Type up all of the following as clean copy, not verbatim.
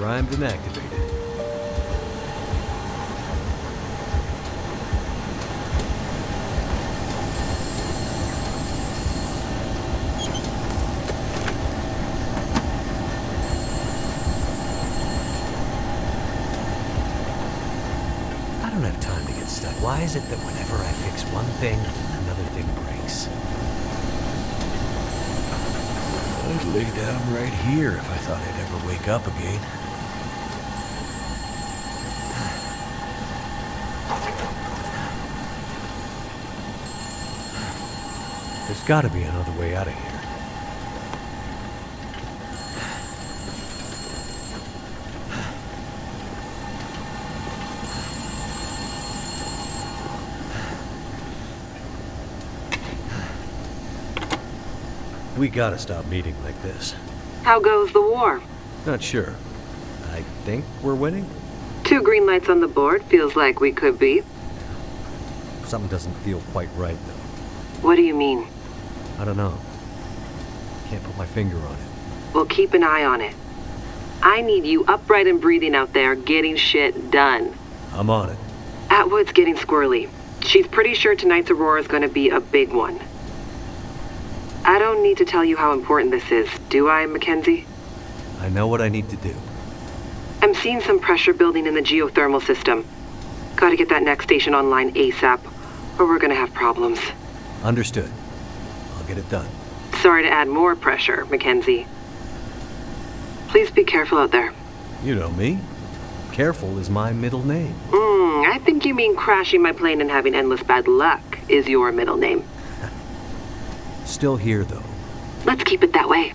Primed and activated. I don't have time to get stuck. Why is it that whenever I fix one thing, another thing breaks? I'd lay down right here if I thought I'd ever wake up again. There's gotta be another way out of here. We gotta stop meeting like this. How goes the war? Not sure. I think we're winning? 2 green lights on the board. Feels like we could be. Something doesn't feel quite right, though. What do you mean? I don't know. Can't put my finger on it. Well, keep an eye on it. I need you upright and breathing out there, getting shit done. I'm on it. Atwood's getting squirrely. She's pretty sure tonight's Aurora is going to be a big one. I don't need to tell you how important this is, do I, Mackenzie? I know what I need to do. I'm seeing some pressure building in the geothermal system. Gotta get that next station online ASAP, or we're gonna have problems. Understood. I'll get it done. Sorry to add more pressure, Mackenzie. Please be careful out there. You know me. Careful is my middle name. I think you mean crashing my plane and having endless bad luck is your middle name. Still here, though. Let's keep it that way.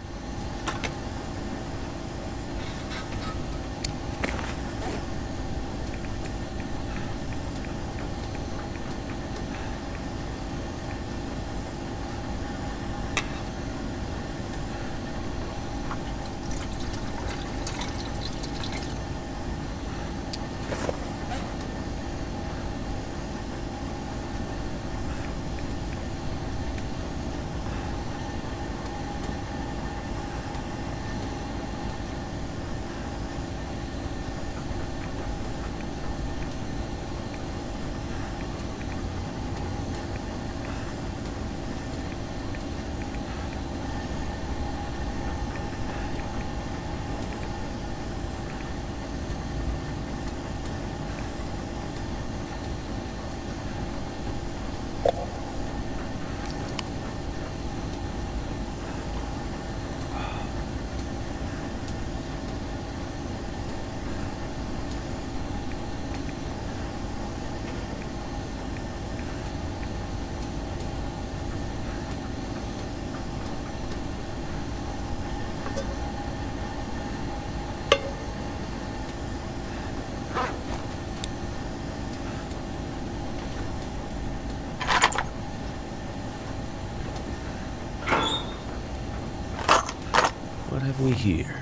What have we here?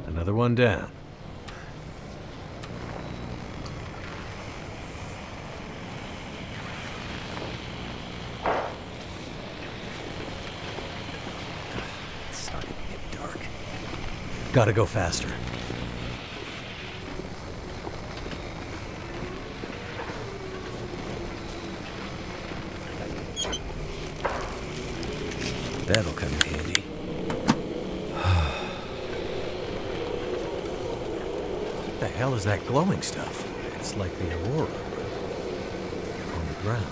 Another one down. It's starting to get dark. Gotta go faster. That'll come in handy. What the hell is that glowing stuff? It's like the aurora, but on the ground.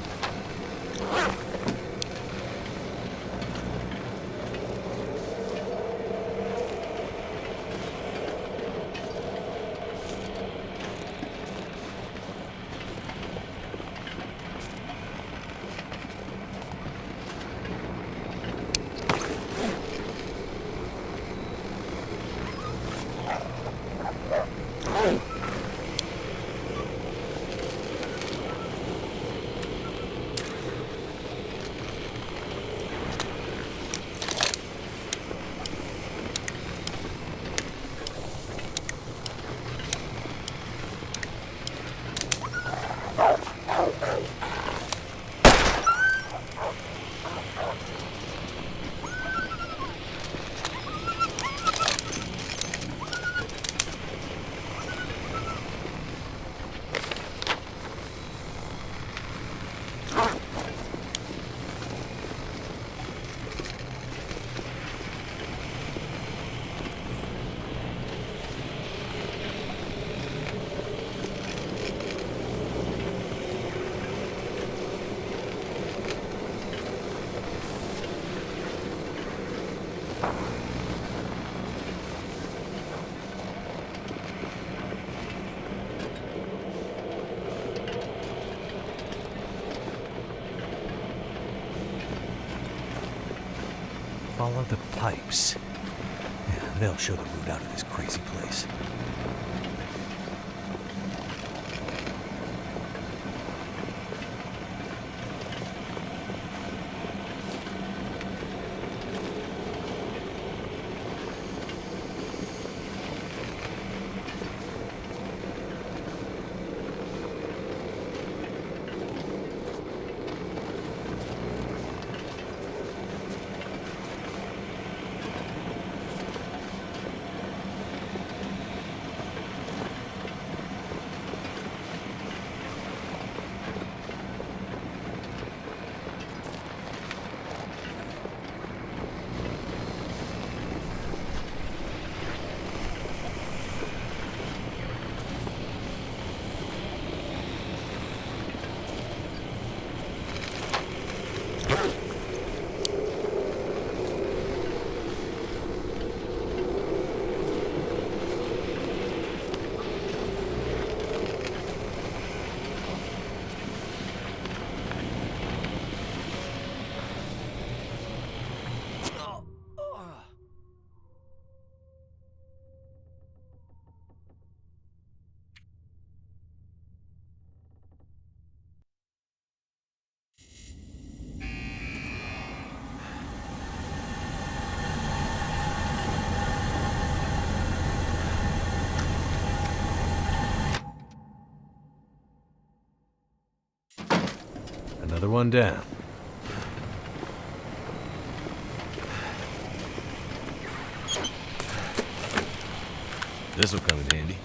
Follow the pipes. Yeah, they'll show the route out of this crazy place. Another one down. This'll come in handy.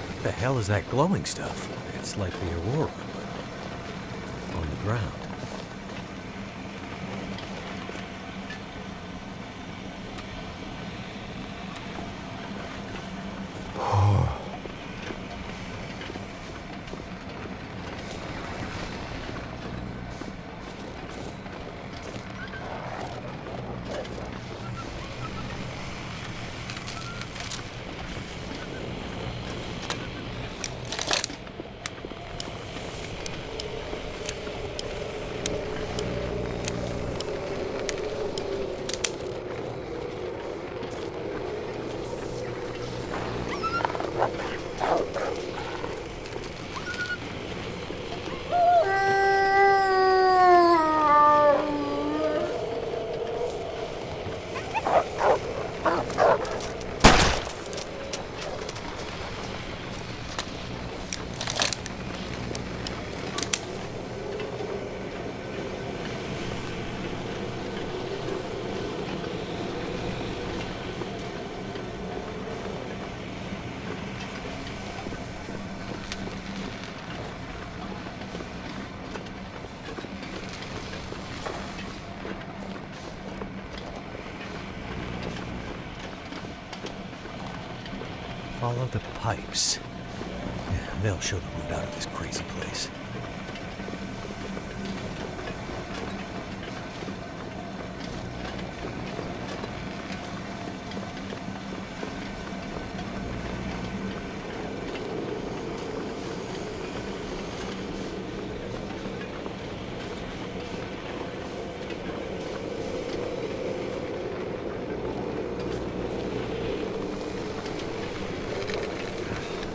What the hell is that glowing stuff? It's like the aurora, but on the ground. Follow the pipes. Yeah, they'll show the route out of this crazy place.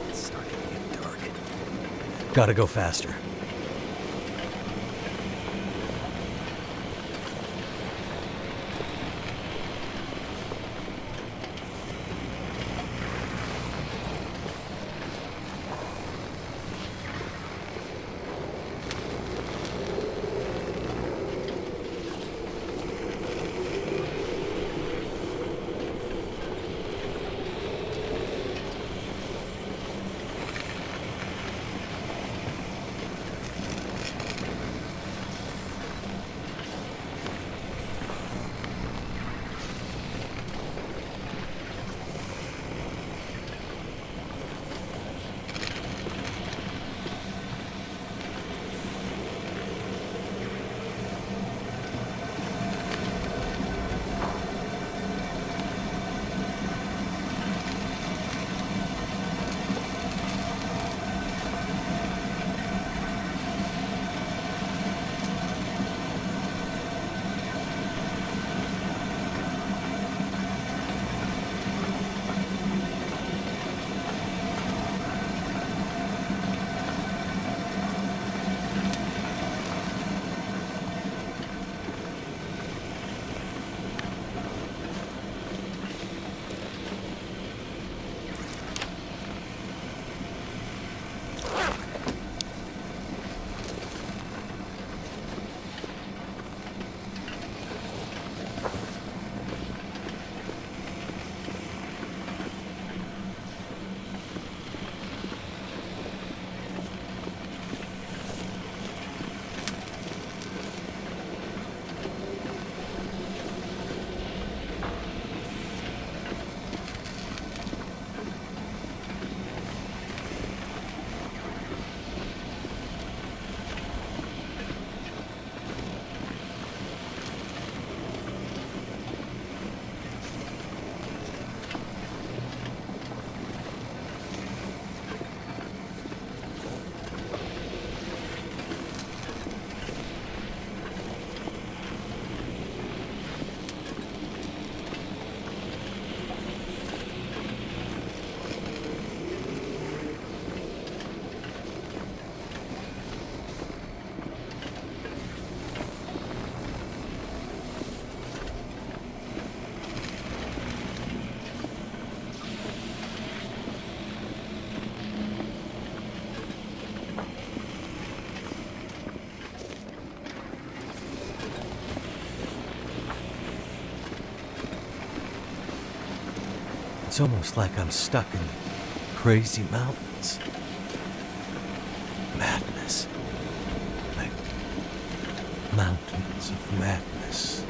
It's starting to get dark. Gotta go faster. It's almost like I'm stuck in crazy mountains. Madness. Like mountains of madness.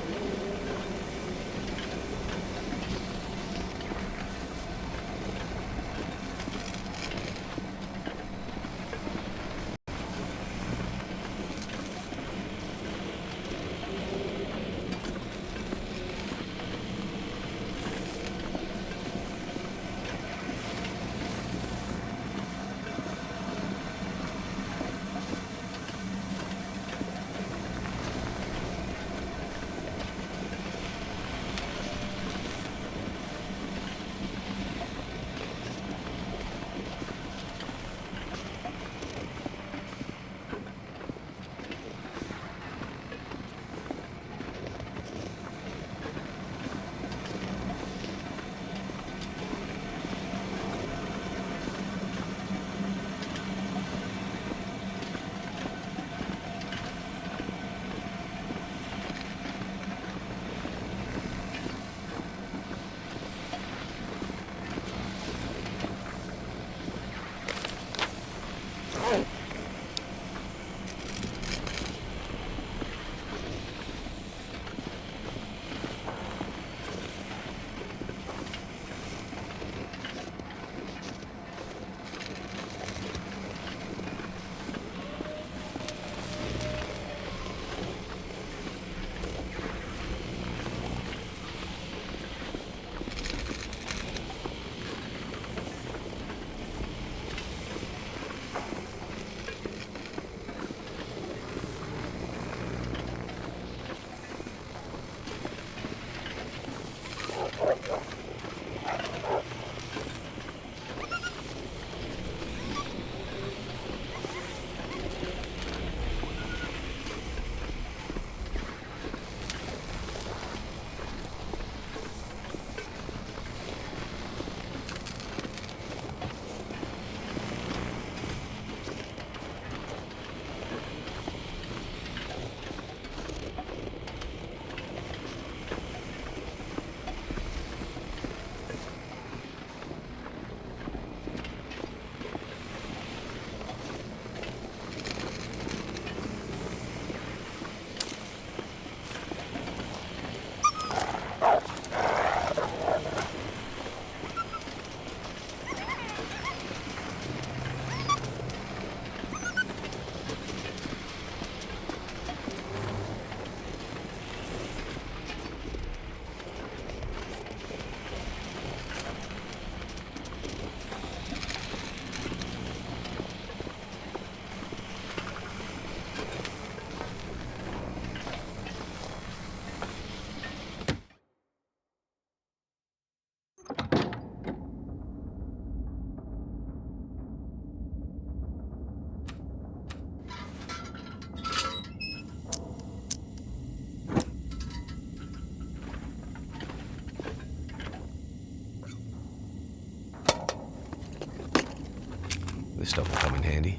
Stuff will come in handy.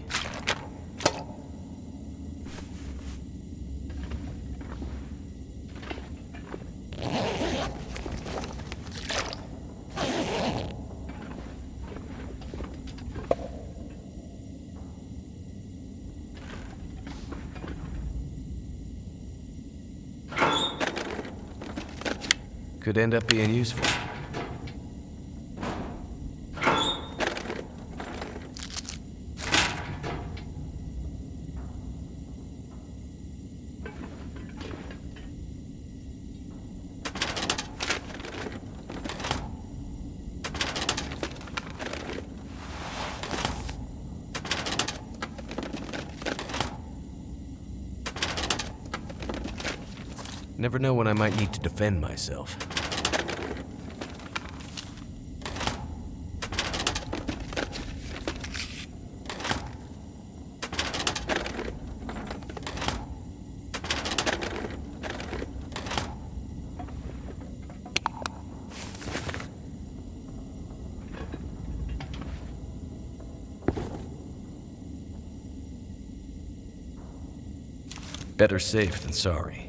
Could end up being useful. Never know when I might need to defend myself. Better safe than sorry.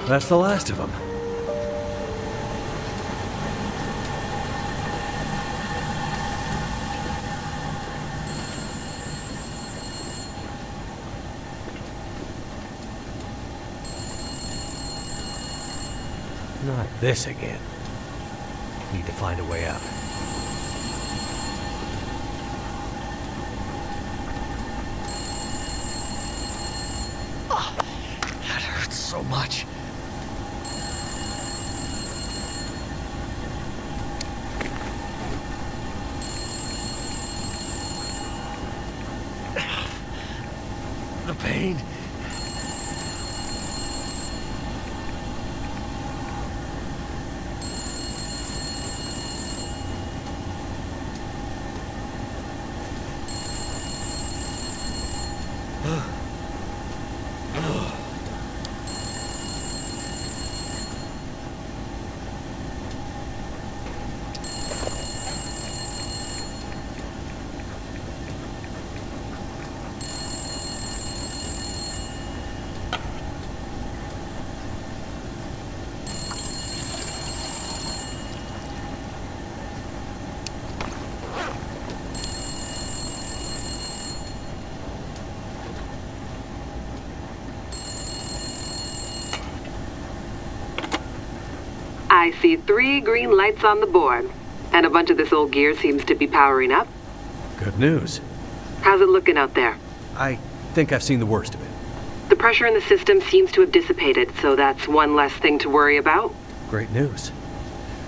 That's the last of them. Not this again. Need to find a way out. Oh, that hurts so much. The pain. I see 3 green lights on the board, and a bunch of this old gear seems to be powering up. Good news. How's it looking out there? I think I've seen the worst of it. The pressure in the system seems to have dissipated, so that's one less thing to worry about. Great news.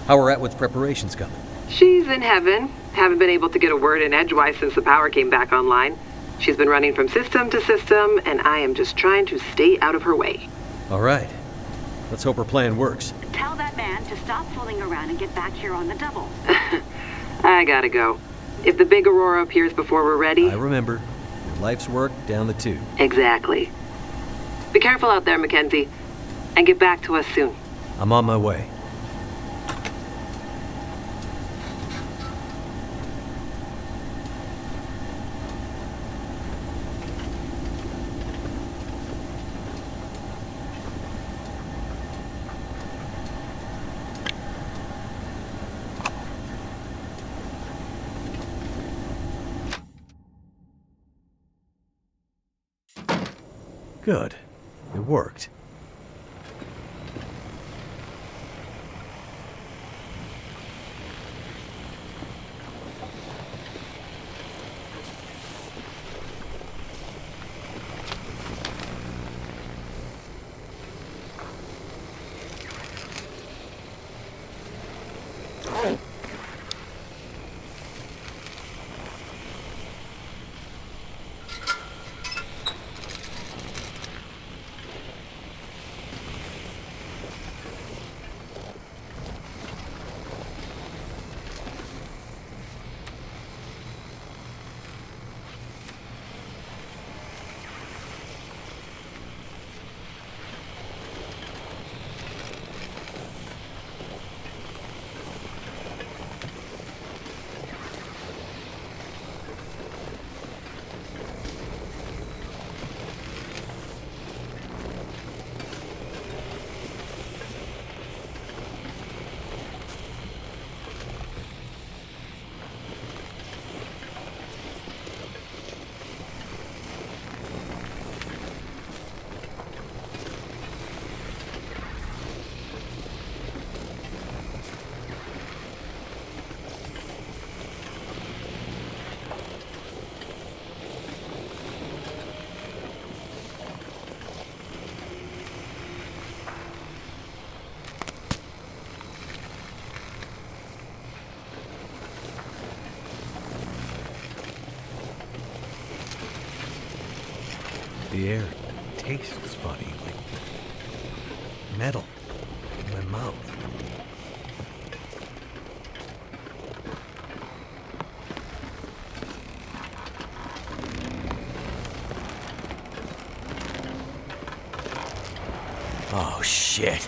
How are Atwood's preparations coming? She's in heaven. Haven't been able to get a word in edgewise since the power came back online. She's been running from system to system, and I am just trying to stay out of her way. All right. Let's hope her plan works. Tell that man to stop fooling around and get back here on the double. I gotta go. If the big Aurora appears before we're ready... I remember. Your life's work down the tube. Exactly. Be careful out there, Mackenzie. And get back to us soon. I'm on my way. Good. It worked. The air tastes funny, like metal in my mouth. Oh, shit.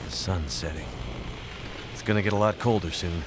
Sun's setting. It's gonna get a lot colder soon.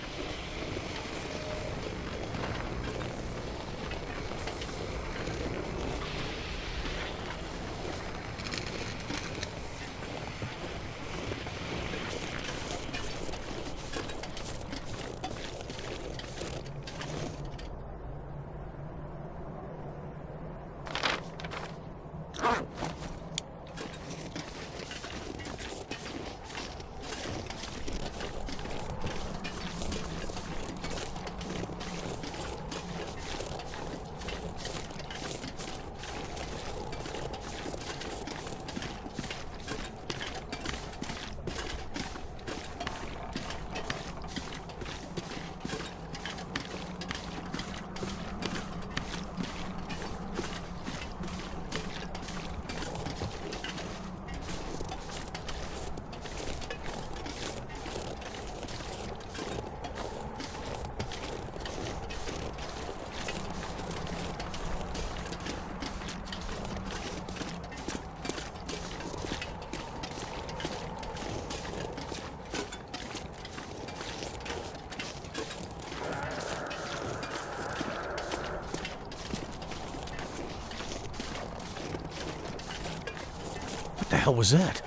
What the hell was that?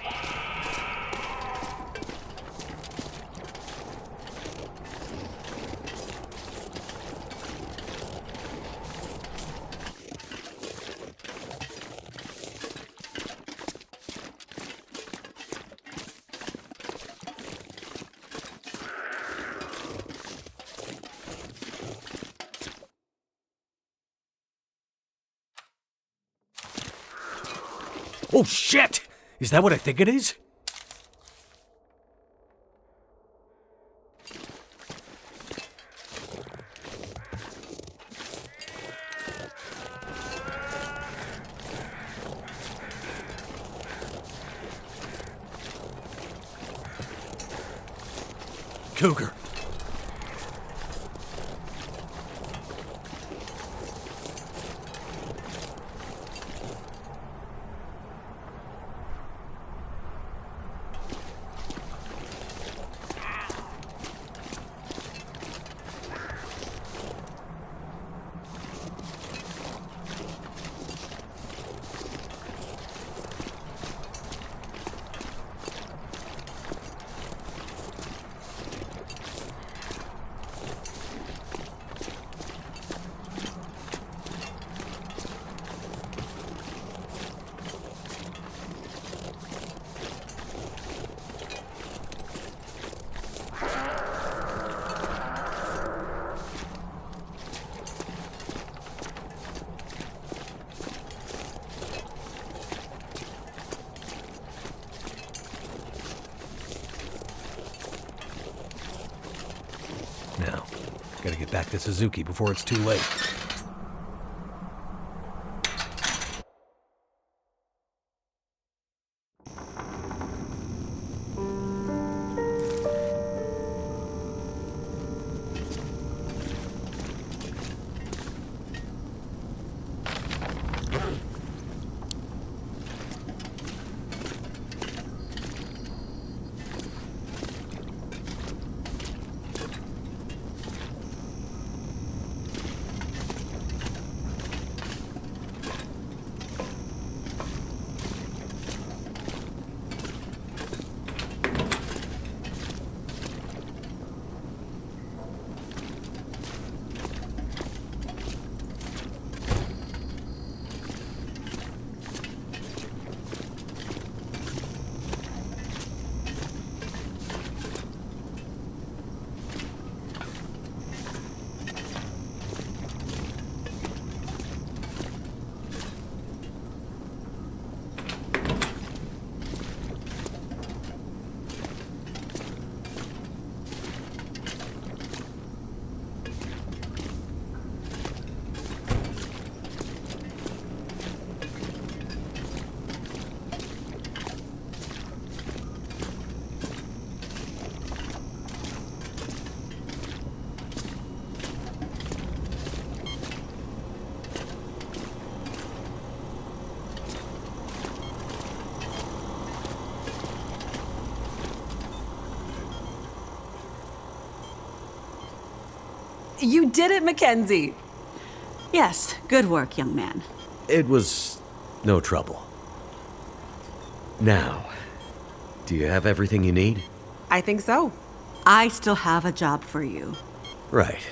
Oh, shit! Is that what I think it is? Cougar. Now, gotta get back to Suzuki before it's too late. You did it, Mackenzie! Yes, good work, young man. It was no trouble. Now, do you have everything you need? I think so. I still have a job for you. Right.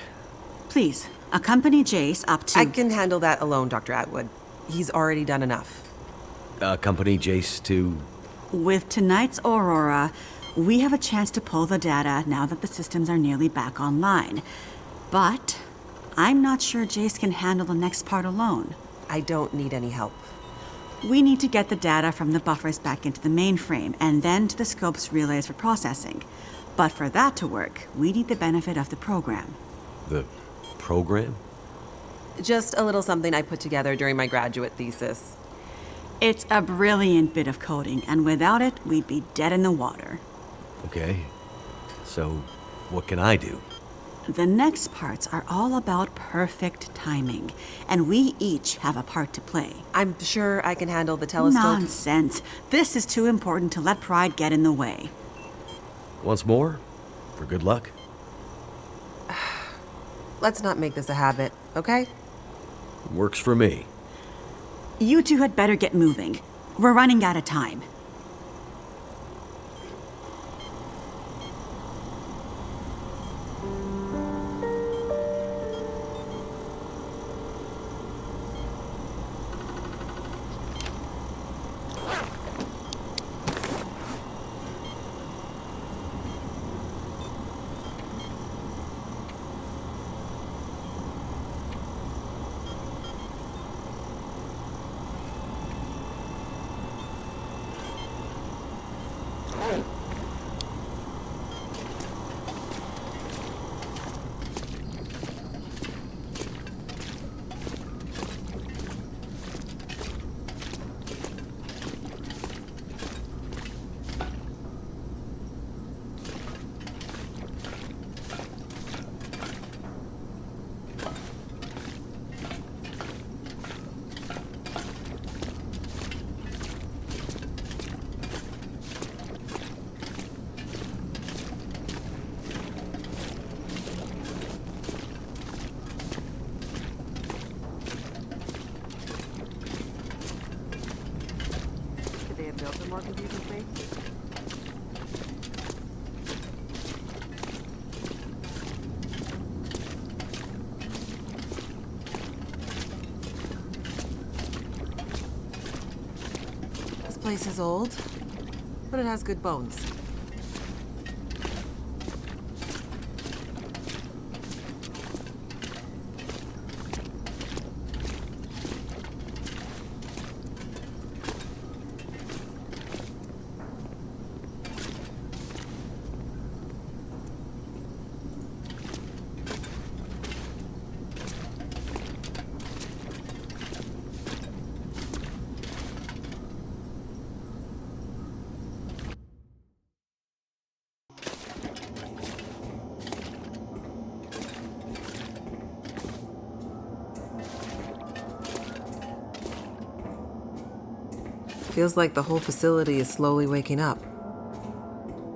Please, accompany Jace up to... I can handle that alone, Dr. Atwood. He's already done enough. Accompany Jace to... With tonight's Aurora, we have a chance to pull the data now that the systems are nearly back online. But I'm not sure Jace can handle the next part alone. I don't need any help. We need to get the data from the buffers back into the mainframe and then to the scope's relays for processing. But for that to work, we need the benefit of the program. The program? Just a little something I put together during my graduate thesis. It's a brilliant bit of coding, and without it, we'd be dead in the water. Okay. So, what can I do? The next parts are all about perfect timing, and we each have a part to play. I'm sure I can handle the telescope. Nonsense. This is too important to let pride get in the way. Once more? For good luck? Let's not make this a habit, okay? Works for me. You two had better get moving. We're running out of time. This place is old, but it has good bones. Feels like the whole facility is slowly waking up.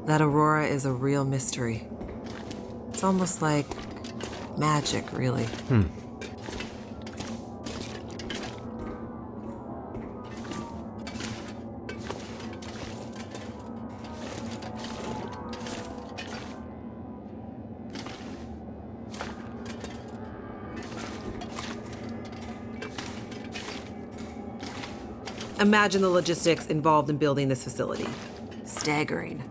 That Aurora is a real mystery. It's almost like magic, really. Imagine the logistics involved in building this facility. Staggering.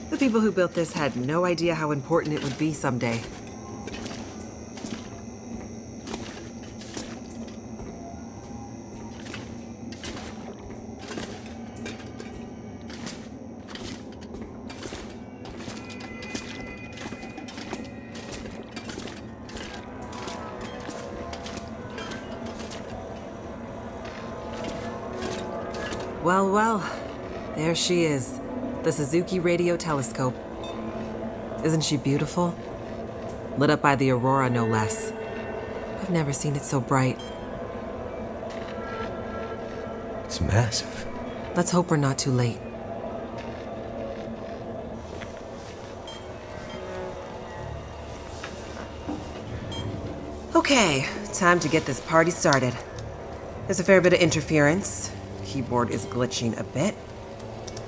The people who built this had no idea how important it would be someday. Well, well, there she is. The Suzuki Radio Telescope. Isn't she beautiful? Lit up by the aurora, no less. I've never seen it so bright. It's massive. Let's hope we're not too late. Okay, time to get this party started. There's a fair bit of interference. Keyboard is glitching a bit.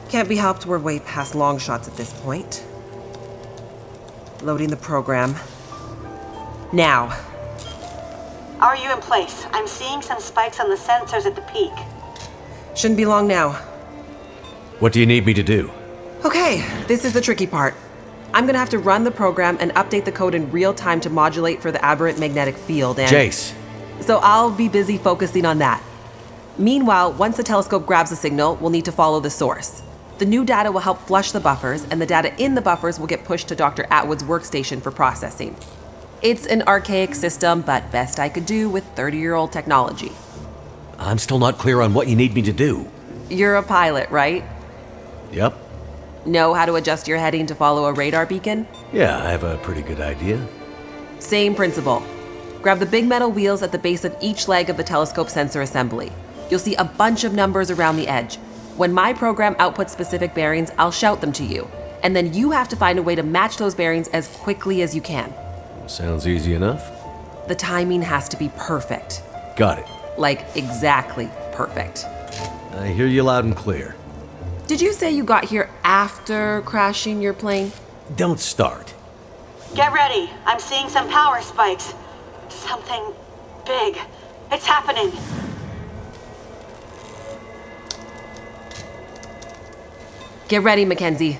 Can't be helped, we're way past long shots at this point. Loading the program. Now. Are you in place? I'm seeing some spikes on the sensors at the peak. Shouldn't be long now. What do you need me to do? Okay, this is the tricky part. I'm gonna have to run the program and update the code in real time to modulate for the aberrant magnetic field and... Jace. So I'll be busy focusing on that. Meanwhile, once the telescope grabs a signal, we'll need to follow the source. The new data will help flush the buffers, and the data in the buffers will get pushed to Dr. Atwood's workstation for processing. It's an archaic system, but best I could do with 30-year-old technology. I'm still not clear on what you need me to do. You're a pilot, right? Yep. Know how to adjust your heading to follow a radar beacon? Yeah, I have a pretty good idea. Same principle. Grab the big metal wheels at the base of each leg of the telescope sensor assembly. You'll see a bunch of numbers around the edge. When my program outputs specific bearings, I'll shout them to you. And then you have to find a way to match those bearings as quickly as you can. Sounds easy enough. The timing has to be perfect. Got it. Like, exactly perfect. I hear you loud and clear. Did you say you got here after crashing your plane? Don't start. Get ready. I'm seeing some power spikes. Something big. It's happening. Get ready, Mackenzie.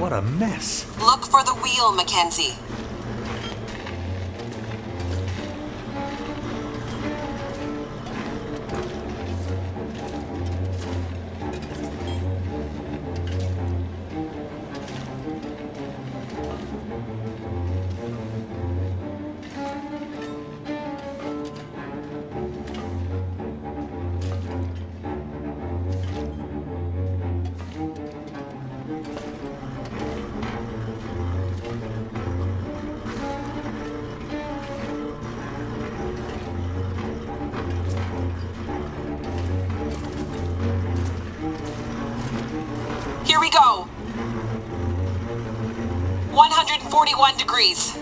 What a mess. Look for the wheel, Mackenzie. Here we go. 141 degrees.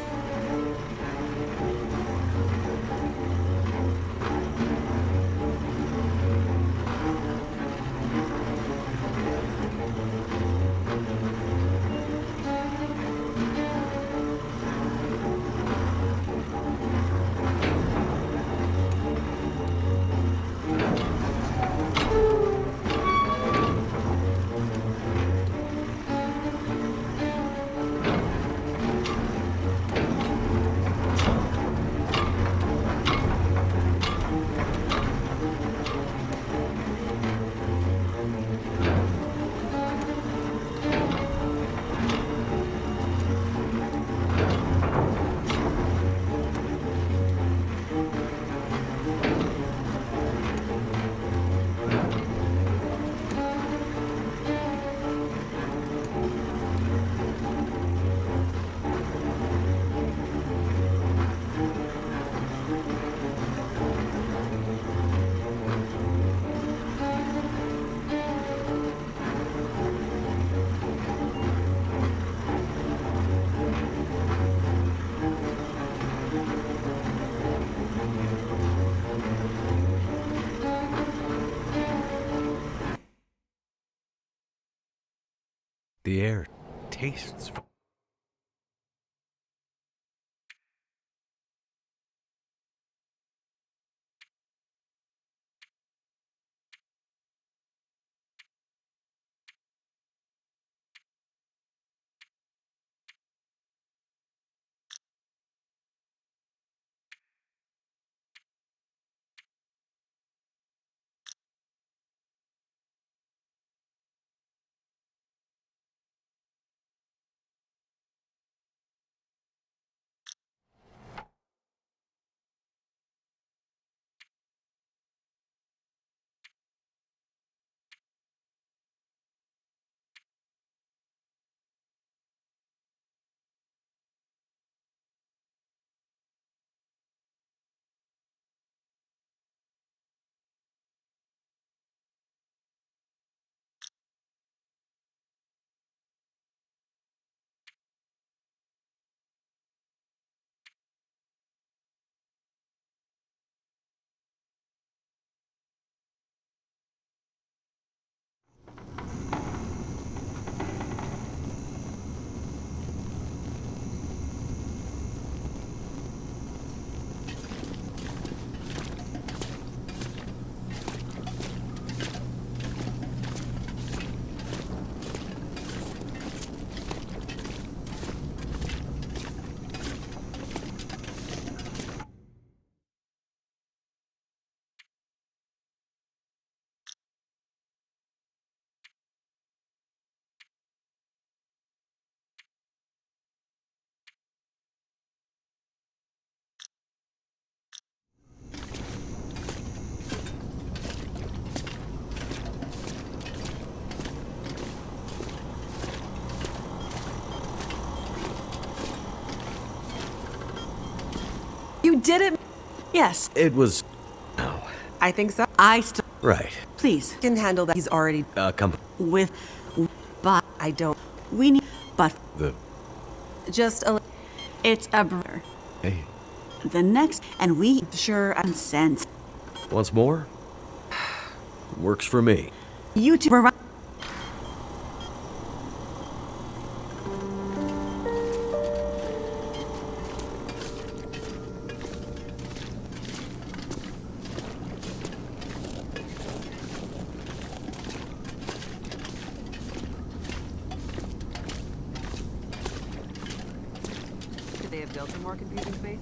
The air tastes. You did it! Yes, It was. No. I think so. I still. Right. Please, Can handle that. He's already. Come. with. But I don't. we need. But The. Just a. it's a brother. Hey. The next, and we. Sure. Sense. Once more? Works for me. You two were right. out some more confusing space?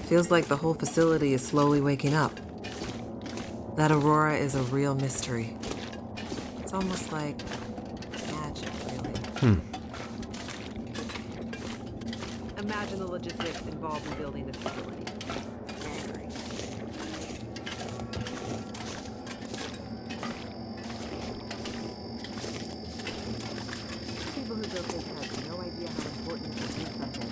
Feels like the whole facility is slowly waking up. That Aurora is a real mystery. It's almost like magic, really. Imagine the logistics involved in building this facility. Staggering. People who built this have no idea how important this new stuff is.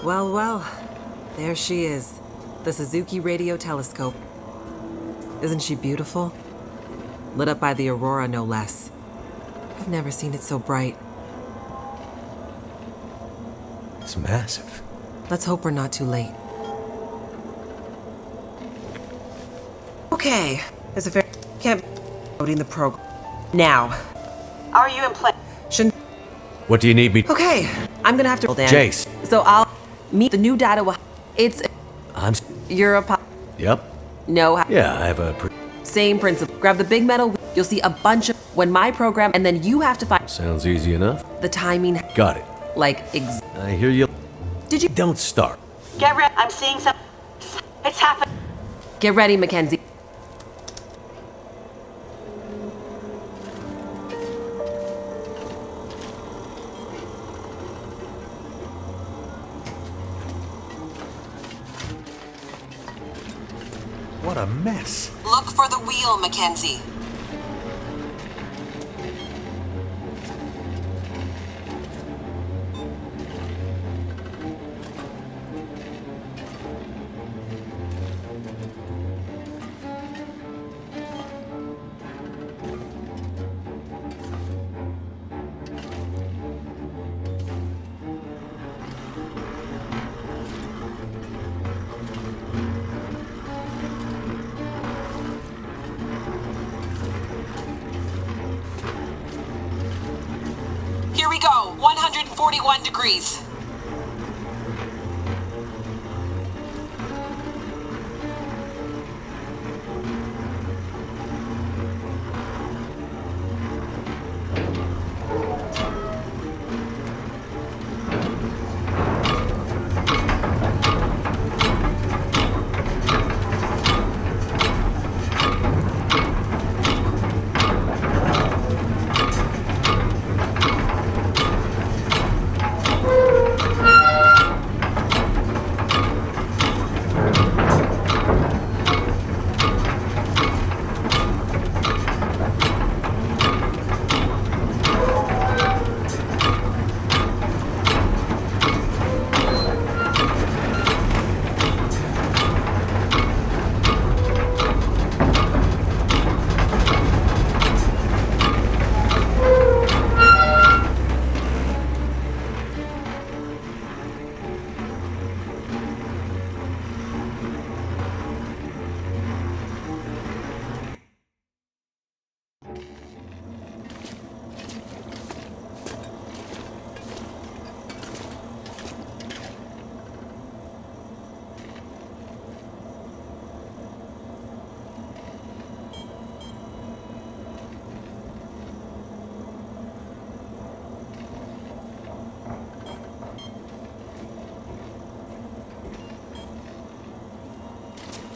Well, well, there she is, the Suzuki Radio Telescope. Isn't she beautiful? Lit up by the aurora, no less. I've never seen it so bright. It's massive. Let's hope we're not too late. Okay, there's a fair... Can't... Loading the program. Now. Are you in place? Shouldn't... What do you need me? Okay, I'm gonna have to... Jace. So I'll... Meet the new data will... It's... I'm... You're a... Yep. No... Yeah, I have a... Same principle. Grab the big metal... You'll see a bunch of... When my program... And then you have to find... Sounds easy enough. The timing... Got it. Like... I hear you. Did you... Don't start. Get ready. I'm seeing some... It's happening. Get ready, Mackenzie. What a mess. Look for the wheel, Mackenzie. Here we go, 141 degrees.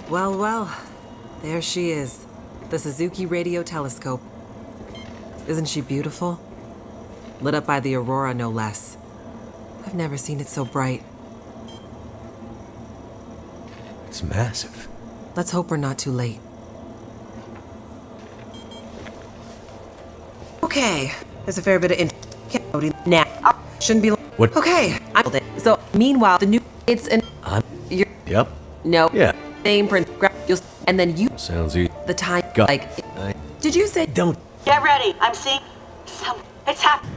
Well, well. There she is. The Suzuki Radio Telescope. Isn't she beautiful? Lit up by the aurora, no less. I've never seen it so bright. It's massive. Let's hope we're not too late. Okay, there's a fair bit of now. Shouldn't be. What? Okay, so meanwhile, the new it's an. You're Yep. no. Yeah. Same print. And then you Sounds easy. the time Got- like. Did you say? Don't. Get ready. I'm seeing some. It's happening.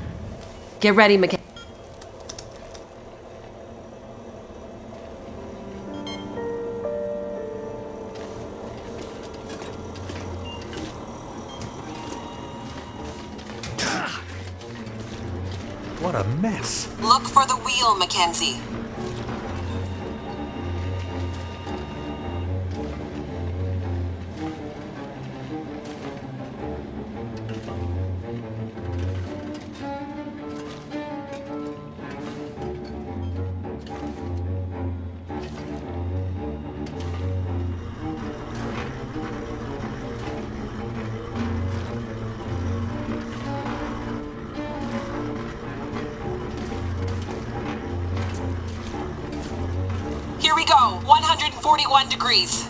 Get ready, McKenzie. What a mess. Look for the wheel, Mackenzie. Here we go. 141 degrees.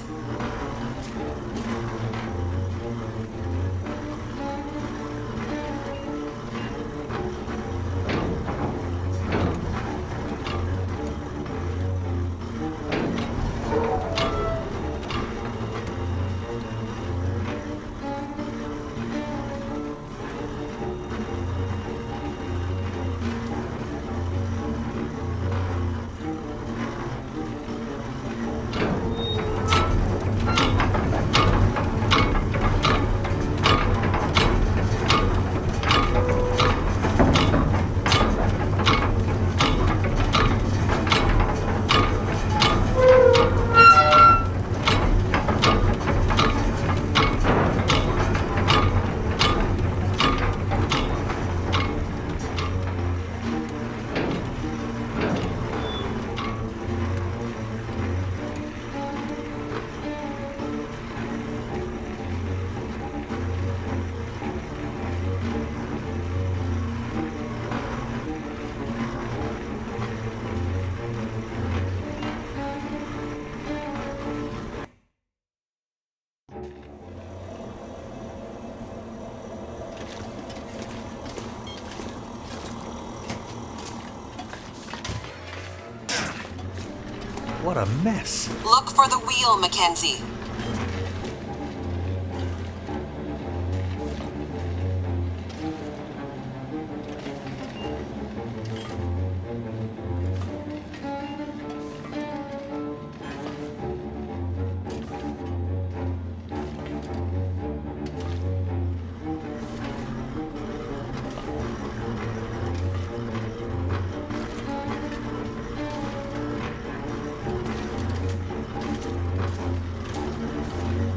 What a mess. Look for the wheel, Mackenzie.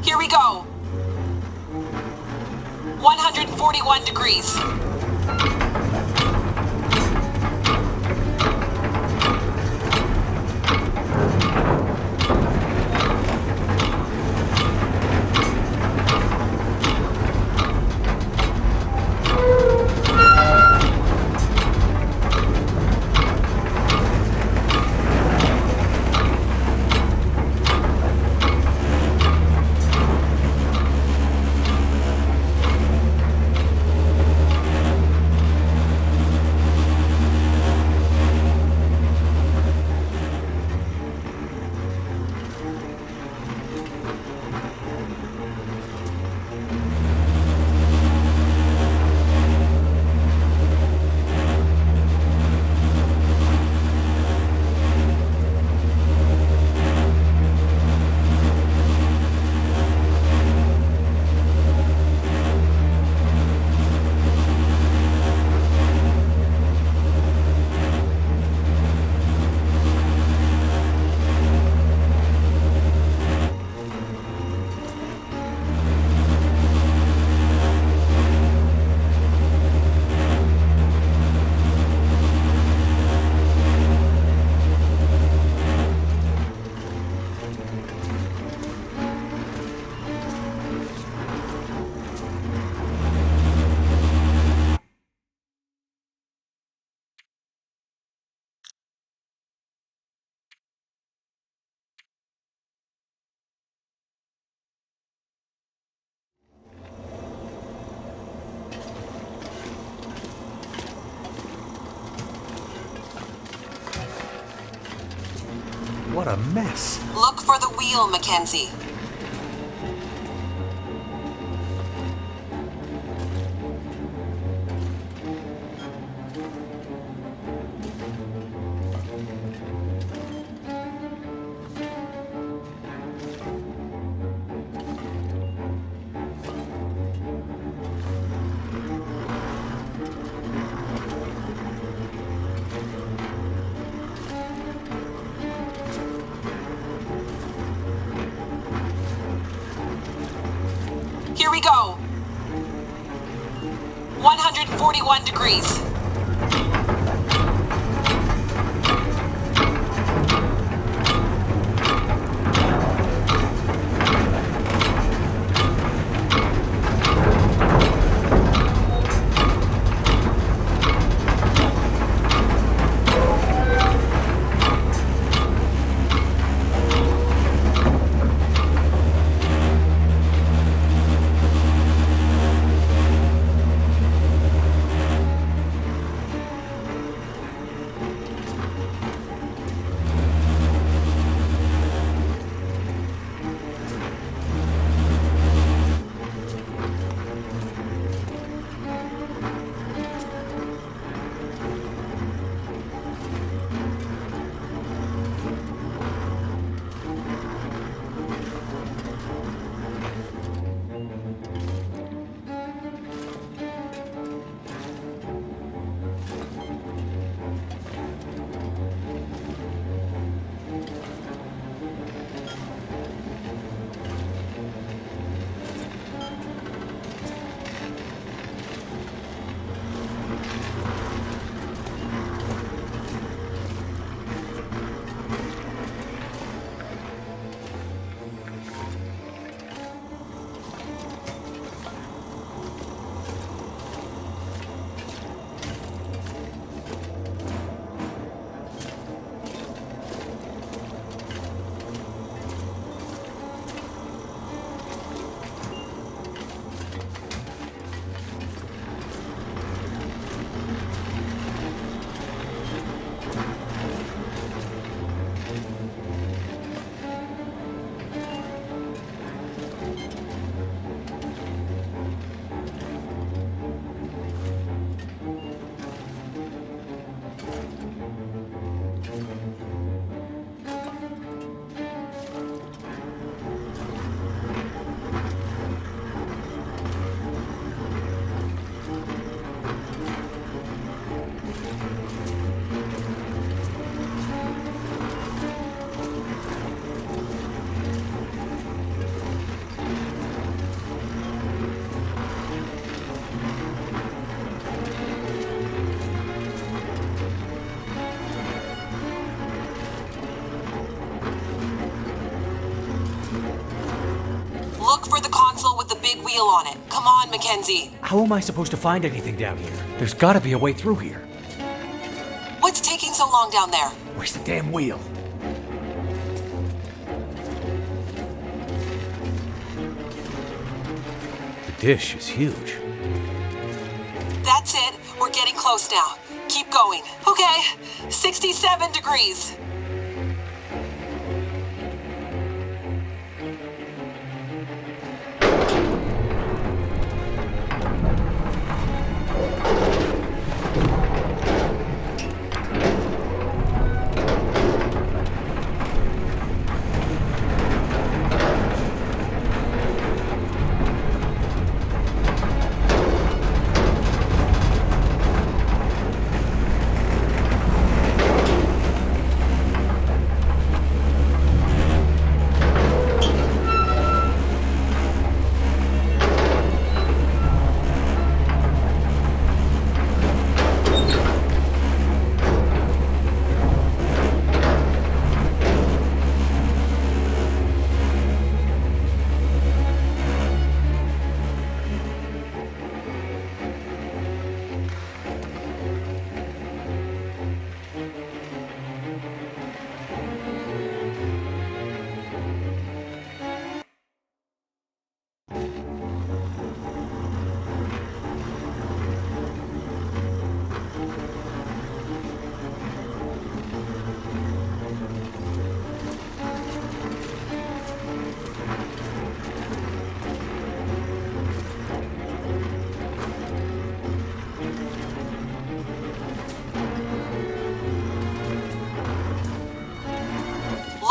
Here we go. 141 degrees. What a mess. Look for the wheel, Mackenzie. Here we go. 141 degrees. Look for the console with the big wheel on it. Come on, Mackenzie. How am I supposed to find anything down here? There's gotta be a way through here. What's taking so long down there? Where's the damn wheel? The dish is huge. That's it. We're getting close now. Keep going. Okay, 67 degrees.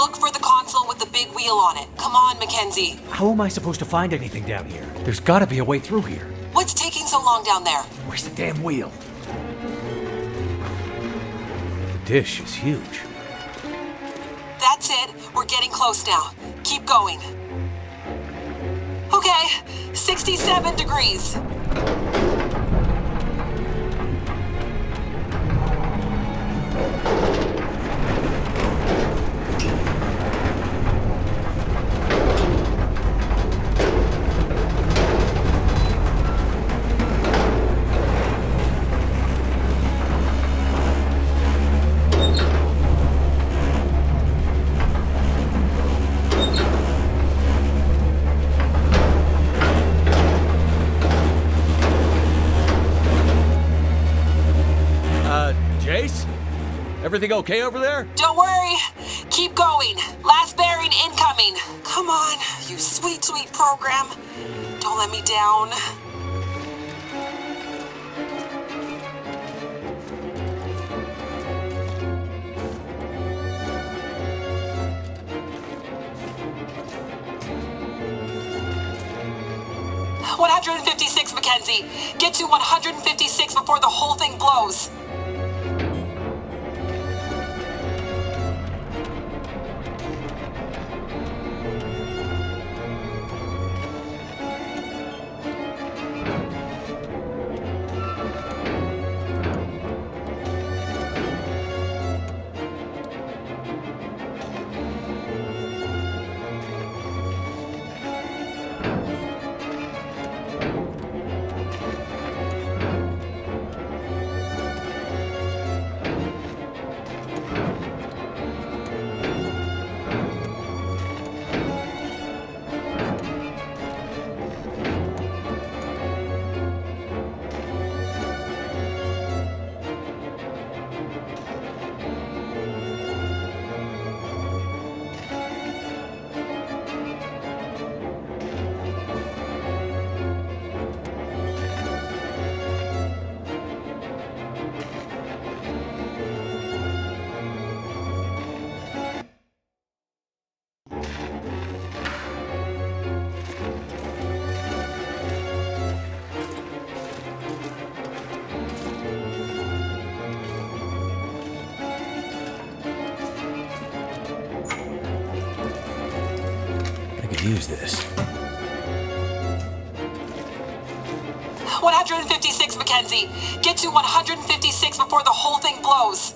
Look for the console with the big wheel on it. Come on, Mackenzie. How am I supposed to find anything down here? There's gotta be a way through here. What's taking so long down there? Where's the damn wheel? The dish is huge. That's it. We're getting close now. Keep going. Okay, 67 degrees. Jace? Everything okay over there? Don't worry. Keep going. Last bearing incoming. Come on, you sweet, sweet program. Don't let me down. "156, Mackenzie. Get to 156 before the whole thing blows." Use this. 156, Mackenzie. Get to 156 before the whole thing blows.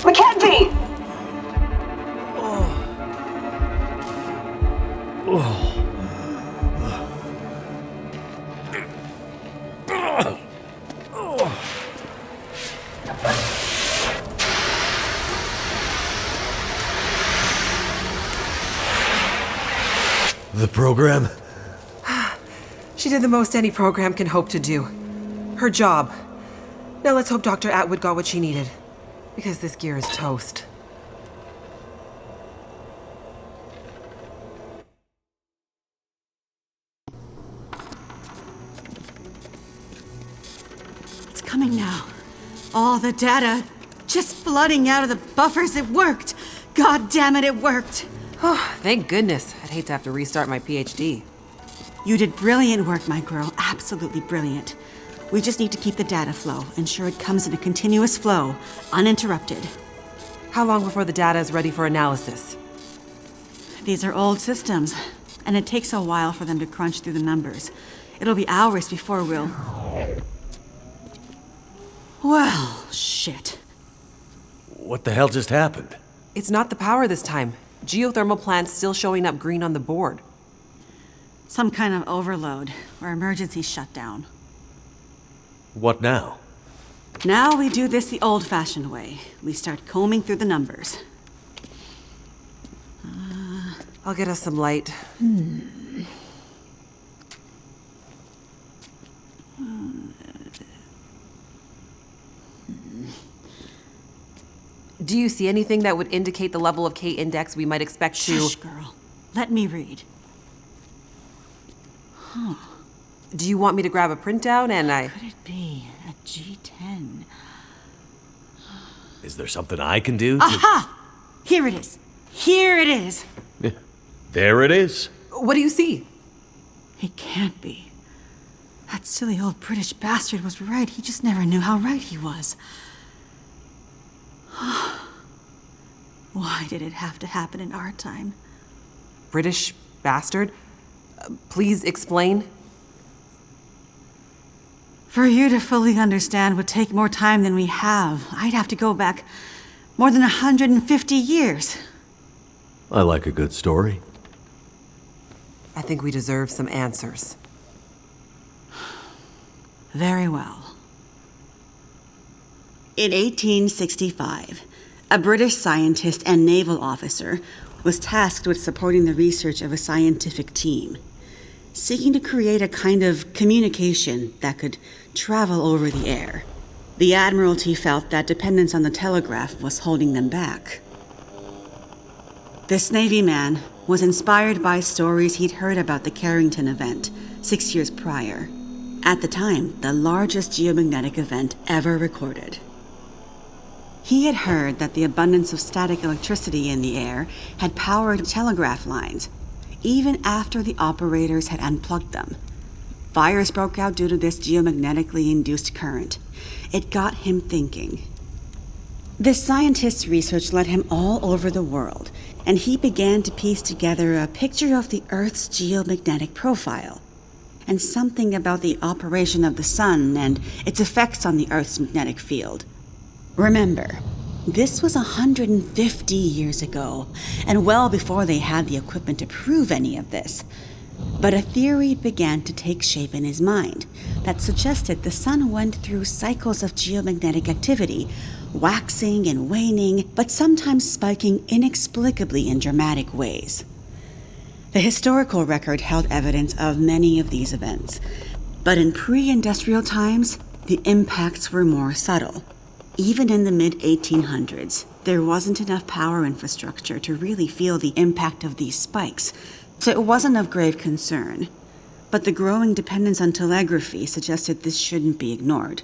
Mackenzie! The program? She did the most any program can hope to do. Her job. Now let's hope Dr. Atwood got what she needed. Because this gear is toast. It's coming now. All the data just flooding out of the buffers. It worked. God damn it, it worked. Oh, thank goodness. I'd hate to have to restart my PhD. You did brilliant work, my girl. Absolutely brilliant. We just need to keep the data flow, ensure it comes in a continuous flow, uninterrupted. How long before the data is ready for analysis? These are old systems, and it takes a while for them to crunch through the numbers. It'll be hours before we'll... Well, shit. What the hell just happened? It's not the power this time. Geothermal plant's still showing up green on the board. Some kind of overload or emergency shutdown. What now? Now we do this the old-fashioned way. We start combing through the numbers. I'll get us some light. Do you see anything that would indicate the level of K-index we might expect to... Shush, girl. Let me read. Do you want me to grab a printout and Could it be a G10? Is there something I can do to... Aha! Here it is. Here it is. There it is. What do you see? It can't be. That silly old British bastard was right. He just never knew how right he was. Why did it have to happen in our time? British bastard? Please explain. For you to fully understand would take more time than we have. I'd have to go back more than 150 years. I like a good story. I think we deserve some answers. Very well. In 1865, a British scientist and naval officer was tasked with supporting the research of a scientific team, seeking to create a kind of communication that could travel over the air. The Admiralty felt that dependence on the telegraph was holding them back. This Navy man was inspired by stories he'd heard about the Carrington event 6 years prior. At the time, the largest geomagnetic event ever recorded. He had heard that the abundance of static electricity in the air had powered telegraph lines, even after the operators had unplugged them. Fires broke out due to this geomagnetically induced current. It got him thinking. This scientist's research led him all over the world, and he began to piece together a picture of the Earth's geomagnetic profile, and something about the operation of the sun and its effects on the Earth's magnetic field. Remember, this was 150 years ago, and well before they had the equipment to prove any of this. But a theory began to take shape in his mind that suggested the sun went through cycles of geomagnetic activity, waxing and waning, but sometimes spiking inexplicably in dramatic ways. The historical record held evidence of many of these events, but in pre-industrial times, the impacts were more subtle. Even in the mid-1800s, there wasn't enough power infrastructure to really feel the impact of these spikes, so it wasn't of grave concern. But the growing dependence on telegraphy suggested this shouldn't be ignored.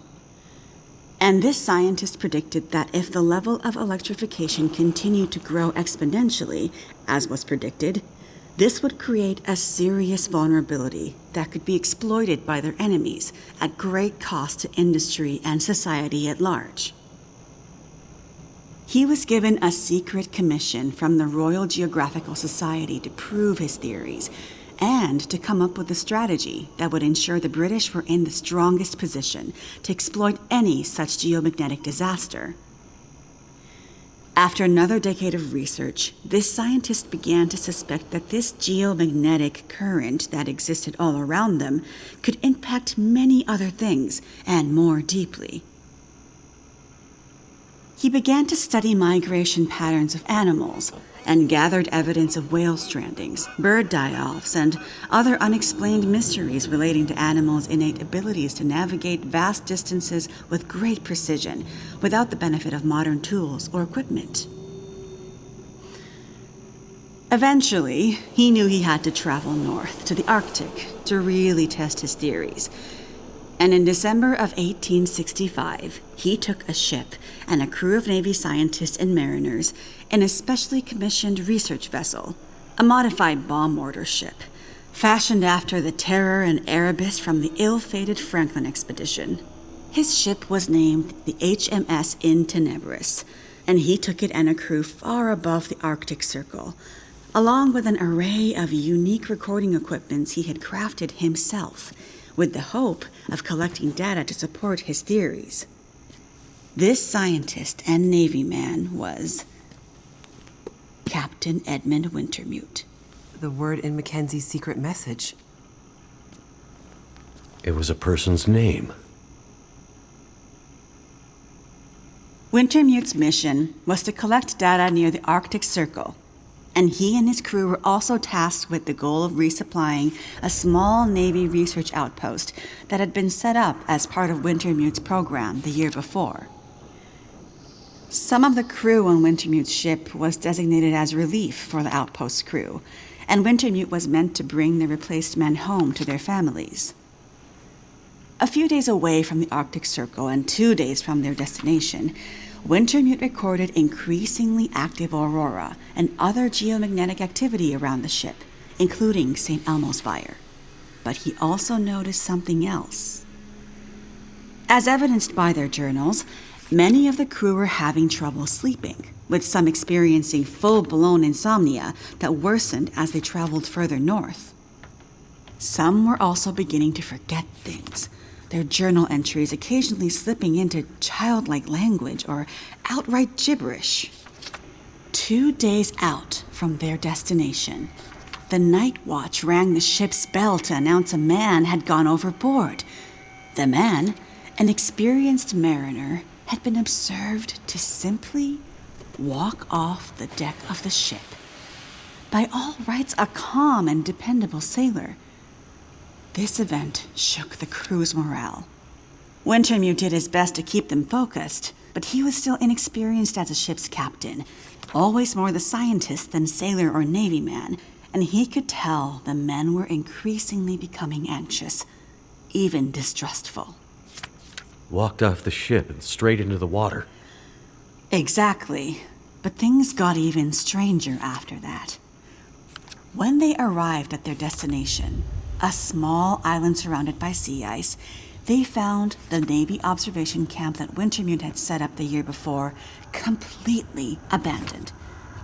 And this scientist predicted that if the level of electrification continued to grow exponentially, as was predicted, this would create a serious vulnerability that could be exploited by their enemies at great cost to industry and society at large. He was given a secret commission from the Royal Geographical Society to prove his theories and to come up with a strategy that would ensure the British were in the strongest position to exploit any such geomagnetic disaster. After another decade of research, this scientist began to suspect that this geomagnetic current that existed all around them could impact many other things, and more deeply. He began to study migration patterns of animals, and gathered evidence of whale strandings, bird die-offs, and other unexplained mysteries relating to animals' innate abilities to navigate vast distances with great precision, without the benefit of modern tools or equipment. Eventually, he knew he had to travel north to the Arctic to really test his theories. And in December of 1865, he took a ship and a crew of Navy scientists and mariners in a specially commissioned research vessel, a modified bomb mortar ship, fashioned after the Terror and Erebus from the ill-fated Franklin expedition. His ship was named the HMS In Tenebris, and he took it and a crew far above the Arctic Circle, along with an array of unique recording equipments he had crafted himself, with the hope of collecting data to support his theories. This scientist and Navy man was Captain Edmund Wintermute. The word in Mackenzie's secret message. It was a person's name. Wintermute's mission was to collect data near the Arctic Circle, and he and his crew were also tasked with the goal of resupplying a small Navy research outpost that had been set up as part of Wintermute's program the year before. Some of the crew on Wintermute's ship was designated as relief for the outpost's crew, and Wintermute was meant to bring the replaced men home to their families. A few days away from the Arctic Circle and 2 days from their destination, Wintermute recorded increasingly active aurora and other geomagnetic activity around the ship, including St. Elmo's Fire. But he also noticed something else. As evidenced by their journals, many of the crew were having trouble sleeping, with some experiencing full-blown insomnia that worsened as they traveled further north. Some were also beginning to forget things, their journal entries occasionally slipping into childlike language or outright gibberish. 2 days out from their destination, the night watch rang the ship's bell to announce a man had gone overboard. The man, an experienced mariner, had been observed to simply walk off the deck of the ship. By all rights, a calm and dependable sailor. This event shook the crew's morale. Wintermute did his best to keep them focused, but he was still inexperienced as a ship's captain, always more the scientist than sailor or Navy man, and he could tell the men were increasingly becoming anxious, even distrustful. Walked off the ship and straight into the water. Exactly, but things got even stranger after that. When they arrived at their destination, a small island surrounded by sea ice, they found the Navy observation camp that Wintermute had set up the year before completely abandoned.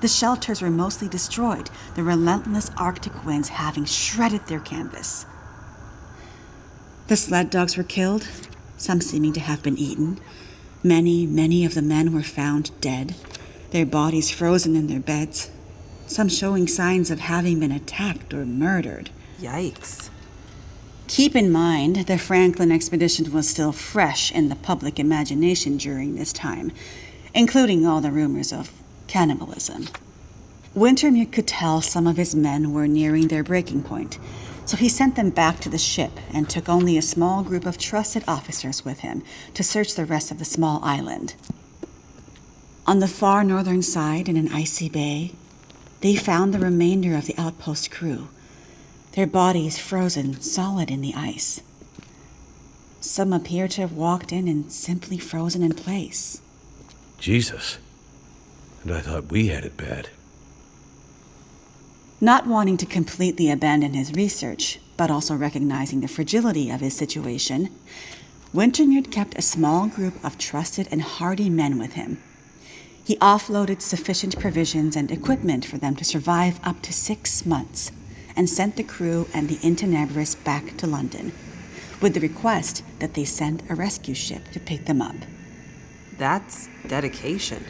The shelters were mostly destroyed, the relentless Arctic winds having shredded their canvas. The sled dogs were killed, some seeming to have been eaten. Many of the men were found dead, their bodies frozen in their beds, some showing signs of having been attacked or murdered. Yikes. Keep in mind, the Franklin expedition was still fresh in the public imagination during this time, including all the rumors of cannibalism. Wintermute could tell some of his men were nearing their breaking point, so he sent them back to the ship and took only a small group of trusted officers with him to search the rest of the small island. On the far northern side, in an icy bay, they found the remainder of the outpost crew, their bodies frozen solid in the ice. Some appear to have walked in and simply frozen in place. Jesus. And I thought we had it bad. Not wanting to completely abandon his research, but also recognizing the fragility of his situation, Wintermute kept a small group of trusted and hardy men with him. He offloaded sufficient provisions and equipment for them to survive up to 6 months, and sent the crew and the Intenebris back to London, with the request that they send a rescue ship to pick them up. That's dedication.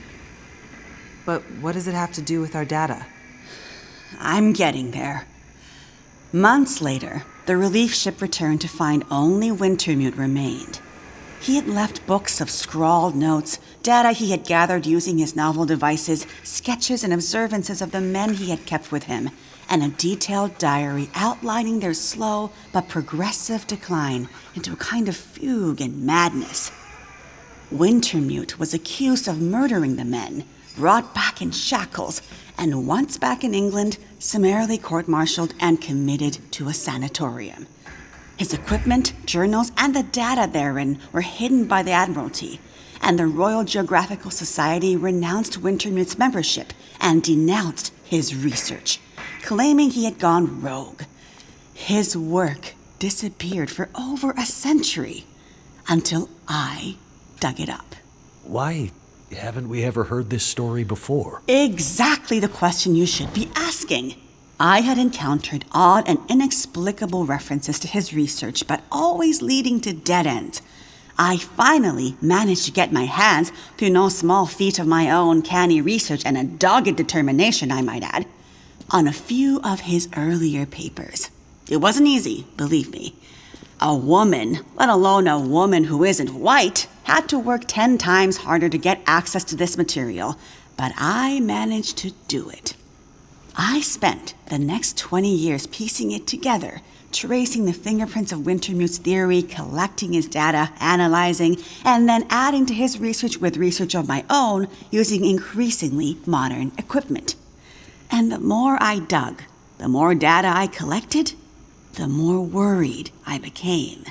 But what does it have to do with our data? I'm getting there. Months later, the relief ship returned to find only Wintermute remained. He had left books of scrawled notes, data he had gathered using his novel devices, sketches and observances of the men he had kept with him, and a detailed diary outlining their slow but progressive decline into a kind of fugue and madness. Wintermute was accused of murdering the men, brought back in shackles, and once back in England, summarily court-martialed and committed to a sanatorium. His equipment, journals, and the data therein were hidden by the Admiralty, and the Royal Geographical Society renounced Wintermute's membership and denounced his research, claiming he had gone rogue. His work disappeared for over a century, until I dug it up. Why haven't we ever heard this story before? Exactly the question you should be asking. I had encountered odd and inexplicable references to his research, but always leading to dead ends. I finally managed to get my hands, through no small feat of my own canny research and a dogged determination, I might add, on a few of his earlier papers. It wasn't easy, believe me. A woman, let alone a woman who isn't white, had to work 10 times harder to get access to this material, but I managed to do it. I spent the next 20 years piecing it together, tracing the fingerprints of Wintermute's theory, collecting his data, analyzing, and then adding to his research with research of my own using increasingly modern equipment. And the more I dug, the more data I collected, the more worried I became.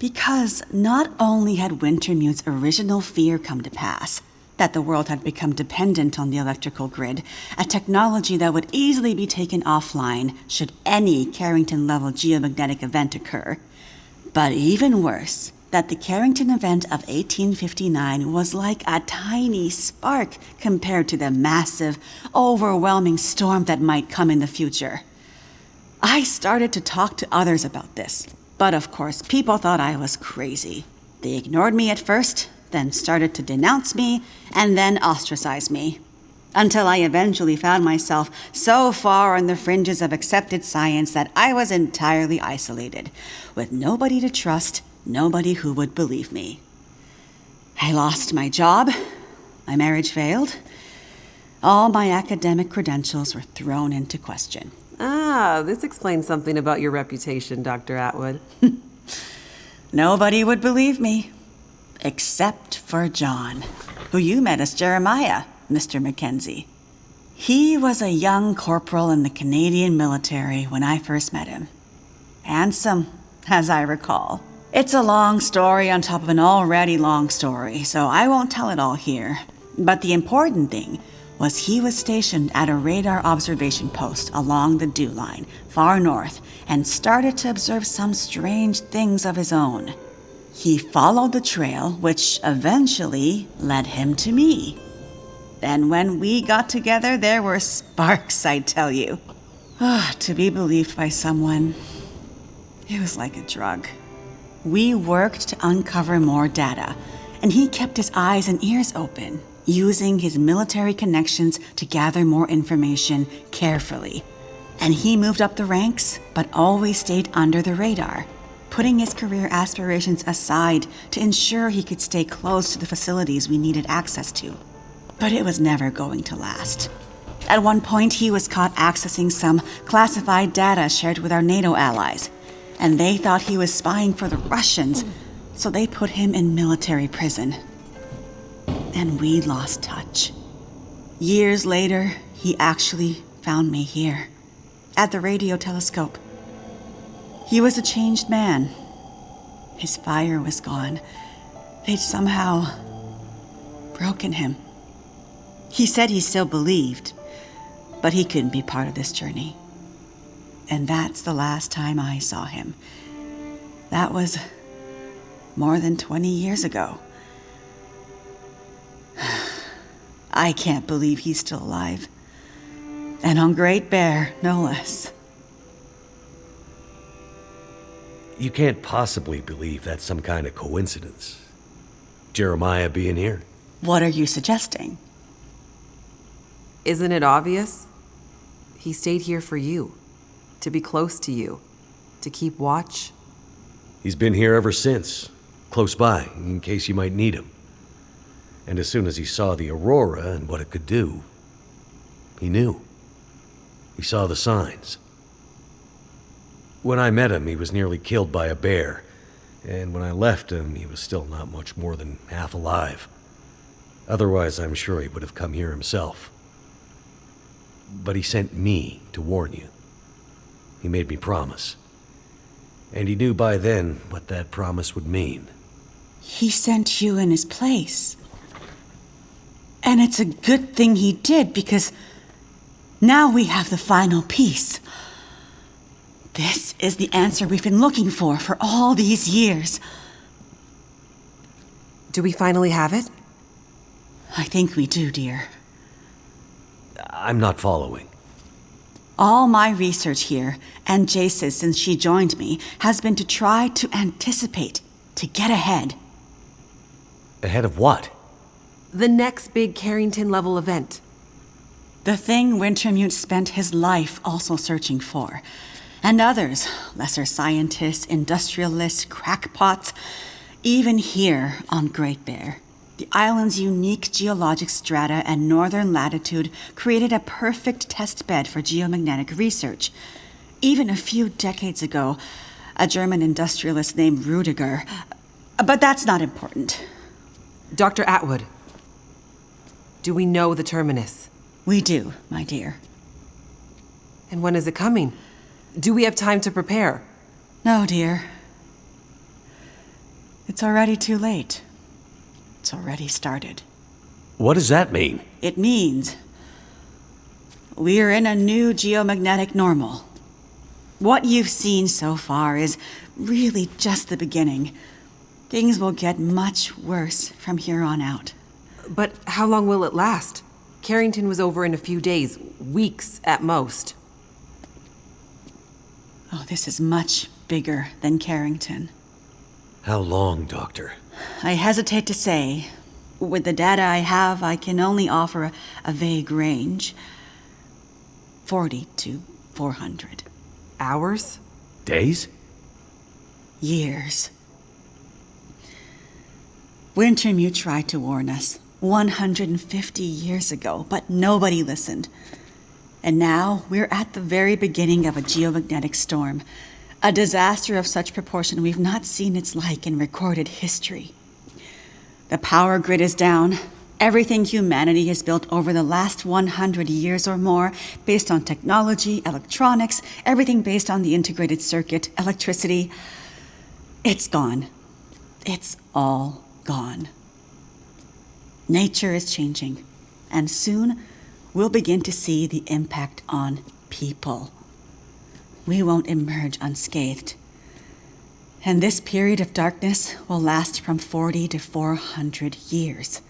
Because not only had Wintermute's original fear come to pass, that the world had become dependent on the electrical grid, a technology that would easily be taken offline should any Carrington-level geomagnetic event occur. But even worse, that the Carrington event of 1859 was like a tiny spark compared to the massive, overwhelming storm that might come in the future. I started to talk to others about this, but of course people thought I was crazy. They ignored me at first, then started to denounce me, and then ostracize me. Until I eventually found myself so far on the fringes of accepted science that I was entirely isolated, with nobody to trust, nobody who would believe me. I lost my job, my marriage failed, all my academic credentials were thrown into question. Ah, this explains something about your reputation, Dr. Atwood. Nobody would believe me. Except for John, who you met as Jeremiah, Mr. Mackenzie. He was a young corporal in the Canadian military when I first met him. Handsome, as I recall. It's a long story on top of an already long story, so I won't tell it all here. But the important thing was he was stationed at a radar observation post along the Dew Line, far north, and started to observe some strange things of his own. He followed the trail, which eventually led him to me. Then when we got together, there were sparks, I tell you. To be believed by someone, it was like a drug. We worked to uncover more data, and he kept his eyes and ears open, using his military connections to gather more information carefully. And he moved up the ranks, but always stayed under the radar, putting his career aspirations aside to ensure he could stay close to the facilities we needed access to. But it was never going to last. At one point, he was caught accessing some classified data shared with our NATO allies, and they thought he was spying for the Russians, so they put him in military prison. And we lost touch. Years later, he actually found me here, at the radio telescope. He was a changed man. His fire was gone. They'd somehow broken him. He said he still believed, but he couldn't be part of this journey. And that's the last time I saw him. That was more than 20 years ago. I can't believe he's still alive. And on Great Bear, no less. You can't possibly believe that's some kind of coincidence. Jeremiah being here. What are you suggesting? Isn't it obvious? He stayed here for you, to be close to you, to keep watch. He's been here ever since, close by, in case you might need him. And as soon as he saw the Aurora and what it could do, he knew. He saw the signs. When I met him, he was nearly killed by a bear, and when I left him, he was still not much more than half alive. Otherwise, I'm sure he would have come here himself. But he sent me to warn you. He made me promise. And he knew by then what that promise would mean. He sent you in his place. And it's a good thing he did, because now we have the final piece. This is the answer we've been looking for all these years. Do we finally have it? I think we do, dear. I'm not following. All my research here, and Jace's since she joined me, has been to try to anticipate, to get ahead. Ahead of what? The next big Carrington level event. The thing Wintermute spent his life also searching for. And others, lesser scientists, industrialists, crackpots, even here on Great Bear. The island's unique geologic strata and northern latitude created a perfect test bed for geomagnetic research. Even a few decades ago, a German industrialist named Rudiger. But that's not important. Dr. Atwood, do we know the terminus? We do, my dear. And when is it coming? Do we have time to prepare? No, dear. It's already too late. It's already started. What does that mean? It means we're in a new geomagnetic normal. What you've seen so far is really just the beginning. Things will get much worse from here on out. But how long will it last? Carrington was over in a few days, weeks at most. Oh, this is much bigger than Carrington. How long, Doctor? I hesitate to say. With the data I have, I can only offer a vague range. 40 to 400. Hours? Days? Years. Wintermute tried to warn us 150 years ago, but nobody listened. And now we're at the very beginning of a geomagnetic storm. A disaster of such proportion we've not seen its like in recorded history. The power grid is down. Everything humanity has built over the last 100 years or more, based on technology, electronics, everything based on the integrated circuit, electricity, it's gone. It's all gone. Nature is changing, and soon we'll begin to see the impact on people. We won't emerge unscathed. And this period of darkness will last from 40 to 400 years.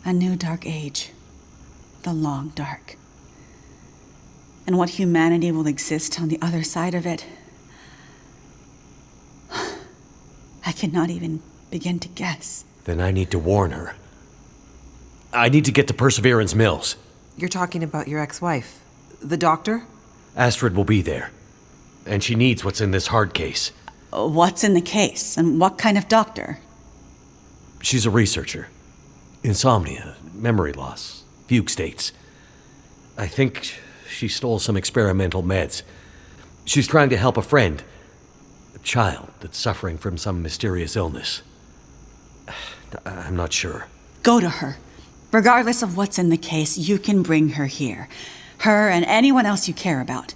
A new dark age. The long dark. And what humanity will exist on the other side of it, I cannot even begin to guess. Then I need to warn her. I need to get to Perseverance Mills. You're talking about your ex-wife, the doctor? Astrid will be there. And she needs what's in this hard case. What's in the case, and what kind of doctor? She's a researcher. Insomnia, memory loss, fugue states. I think she stole some experimental meds. She's trying to help a friend, a child that's suffering from some mysterious illness. I'm not sure. Go to her. Regardless of what's in the case, you can bring her here. Her and anyone else you care about.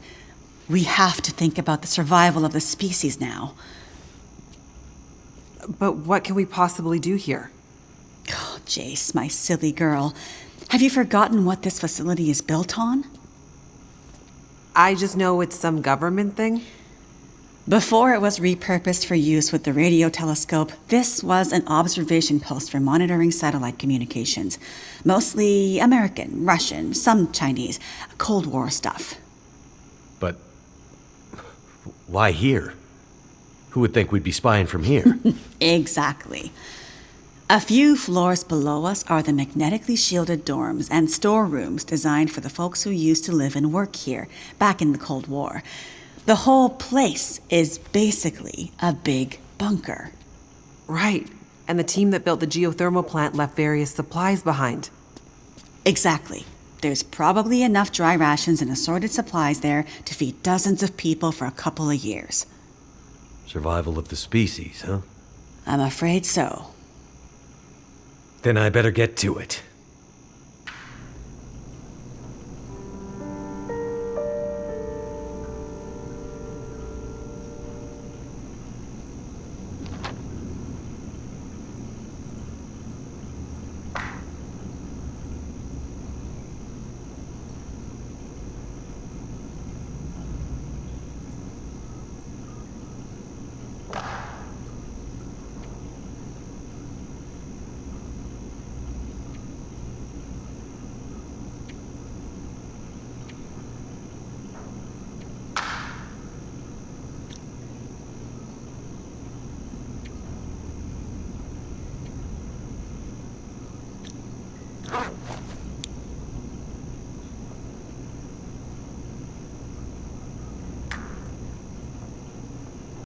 We have to think about the survival of the species now. But what can we possibly do here? Oh, Jace, my silly girl. Have you forgotten what this facility is built on? I just know it's some government thing. Before it was repurposed for use with the radio telescope, this was an observation post for monitoring satellite communications. Mostly American, Russian, some Chinese, Cold War stuff. But why here? Who would think we'd be spying from here? Exactly. A few floors below us are the magnetically shielded dorms and storerooms designed for the folks who used to live and work here, back in the Cold War. The whole place is basically a big bunker. Right. And the team that built the geothermal plant left various supplies behind. Exactly. There's probably enough dry rations and assorted supplies there to feed dozens of people for a couple of years. Survival of the species, huh? I'm afraid so. Then I better get to it.